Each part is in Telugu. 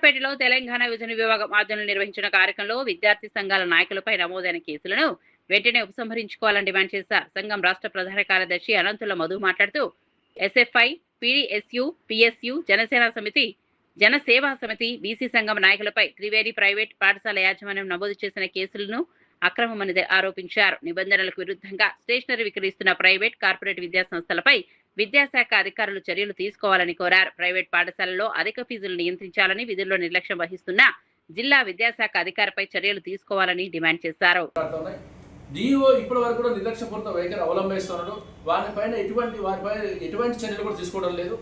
సూర్యాపేటలో తెలంగాణ విభజన విభాగం ఆధ్వర్యంలో నిర్వహించిన కార్యక్రమంలో విద్యార్థి సంఘాల నాయకులపై నమోదైన కేసులను వెంటనే ఉపసంహరించుకోవాలని డిమాండ్ చేశారు. సంఘం రాష్ట్ర ప్రధాన కార్యదర్శి అనంతుల మధు మాట్లాడుతూ ఎస్ఎఫ్ఐ, పీడీఎస్యూ, పిఎస్యూ, జనసేవా సమితి, బీసీ సంఘం నాయకులపై త్రివేణి ప్రైవేట్ పాఠశాల యాజమాన్యం నమోదు చేసిన కేసులను అక్రమమని ఆరోపించారు. నిబంధనలకు విరుద్ధంగా స్టేషనరీ విక్రయిస్తున్న ప్రైవేట్, కార్పొరేట్ విద్యా సంస్థలపై విద్యాశాఖ అధికారులు చర్యలు తీసుకోవాలని కోరారు. ప్రైవేట్ పాఠశాలల్లో అధిక ఫీజులు నియంత్రించాలని, విధుల్లో నిర్లక్ష్యం వహిస్తున్న జిల్లా విద్యాశాఖ అధికారిపై చర్యలు తీసుకోవాలని డిమాండ్ చేశారు. డిఓ ఇప్పటి వరకు కూడా నిర్లక్ష్యపూరిత వైఖరి అవలంబిస్తున్నాడు. వారిపైన ఎటువంటి చర్యలు కూడా తీసుకోవడం లేదు.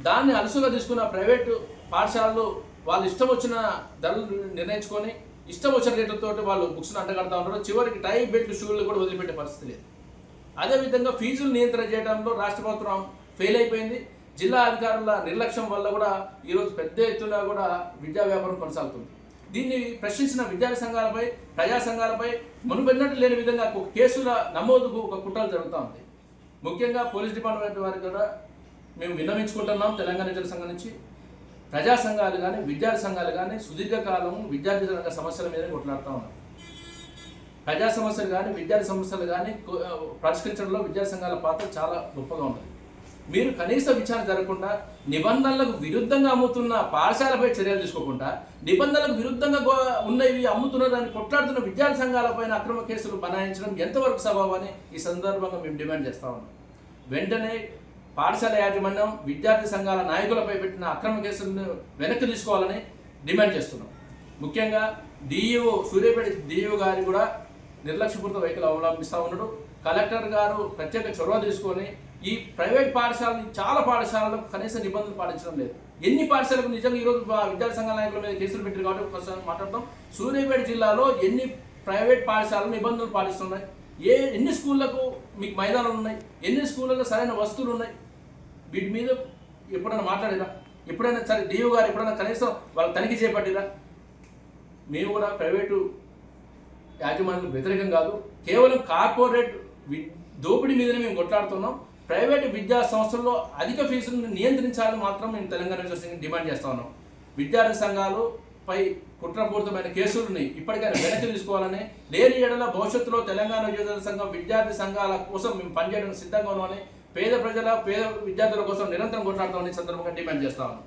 దాన్ని అలసుగా తీసుకున్న ప్రైవేటు పాఠశాలలు వాళ్ళు ఇష్టం వచ్చిన ధరలు నిర్ణయించుకొని ఇష్టం వచ్చిన రేట్లతో వాళ్ళు బుక్స్ను అంటగడతా ఉన్నారు. చివరికి టై బెల్ట్ షూలు కూడా వదిలిపెట్టే పరిస్థితి లేదు. అదేవిధంగా ఫీజులు నియంత్రణ చేయడంలో రాష్ట్ర ప్రభుత్వం ఫెయిల్ అయిపోయింది. జిల్లా అధికారుల నిర్లక్ష్యం వల్ల కూడా ఈరోజు పెద్ద ఎత్తున కూడా విద్యా వ్యాపారం కొనసాగుతుంది. దీన్ని ప్రశ్నించిన విద్యార్థి సంఘాలపై, ప్రజా సంఘాలపై మునుపెన్నట్టు లేని విధంగా కేసుల నమోదుకు ఒక కుట్రలు జరుగుతూ ఉంది. ముఖ్యంగా పోలీస్ డిపార్ట్మెంట్ వారికి కూడా మేము విన్నవించుకుంటున్నాం. తెలంగాణ విద్యార్థి సంఘం నుంచి ప్రజా సంఘాలు కానీ, విద్యార్థి సంఘాలు కానీ సుదీర్ఘకాలం విద్యార్థి రంగ సమస్యల మీద కొట్లాడుతూ ఉన్నాం. ప్రజా సమస్యలు కానీ, విద్యార్థి సమస్యలు కానీ పరిష్కరించడంలో విద్యార్థి సంఘాల పాత్ర చాలా గొప్పగా ఉన్నది. మీరు కనీస విచారణ జరగకుండా, నిబంధనలకు విరుద్ధంగా అమ్ముతున్న పాఠశాలపై చర్యలు తీసుకోకుండా, నిబంధనలకు విరుద్ధంగా ఉన్నవి అమ్ముతున్నదాన్ని కొట్లాడుతున్న విద్యార్థి సంఘాలపైన అక్రమ కేసులు బనాయించడం ఎంతవరకు సబబని ఈ సందర్భంగా మేము డిమాండ్ చేస్తా ఉన్నాం. వెంటనే పాఠశాల యాజమాన్యం విద్యార్థి సంఘాల నాయకులపై పెట్టిన అక్రమ కేసులను వెనక్కి తీసుకోవాలని డిమాండ్ చేస్తున్నాం. ముఖ్యంగా డిఈఓ, సూర్యాపేట డిఈఓ గారి కూడా నిర్లక్ష్యపూరిత వైఖరి అవలంబిస్తూ ఉన్నాడు. కలెక్టర్ గారు ప్రత్యేక చొరవ తీసుకొని ఈ ప్రైవేట్ పాఠశాలని, చాలా పాఠశాలలకు కనీస నిబంధనలు పాటించడం లేదు. ఎన్ని పాఠశాలకు నిజంగా ఈరోజు విద్యార్థి సంఘాల నాయకుల మీద కేసులు పెట్టారు కాబట్టి ఒకసారి మాట్లాడతాం. సూర్యాపేట జిల్లాలో ఎన్ని ప్రైవేట్ పాఠశాలలు నిబంధనలు పాటిస్తున్నాయి, ఎన్ని స్కూళ్లకు మీకు మైదానాలు ఉన్నాయి, ఎన్ని స్కూళ్ళలో సరైన వస్తువులు ఉన్నాయి, వీటి మీద ఎప్పుడైనా మాట్లాడిరా? ఎప్పుడైనా సరే డిఓ గారు ఎప్పుడైనా కనీసం వాళ్ళు తనిఖీ చేపట్టిరా? మేము కూడా ప్రైవేటు యాజమాన్యాలకు వ్యతిరేకం కాదు, కేవలం కార్పొరేట్ దోపిడీ మీదనే మేము కొట్లాడుతున్నాం. ప్రైవేటు విద్యా సంస్థల్లో అధిక ఫీజులను నియంత్రించాలని మాత్రం మేము తెలంగాణ విద్యార్థి డిమాండ్ చేస్తా ఉన్నాం. విద్యార్థి సంఘాలపై కుట్రపూరితమైన కేసులు ఉన్నాయి, ఇప్పటికైనా వెనక్కి తీసుకోవాలని, లేని ఏడల భవిష్యత్తులో తెలంగాణ విద్యార్థి సంఘం విద్యార్థి సంఘాల కోసం మేము పనిచేయడానికి సిద్ధంగా ఉన్నామని, పేద విద్యార్థుల కోసం నిరంతరం కొట్లాడతామని సందర్భంగా డిమాండ్ చేస్తా ఉన్నాం.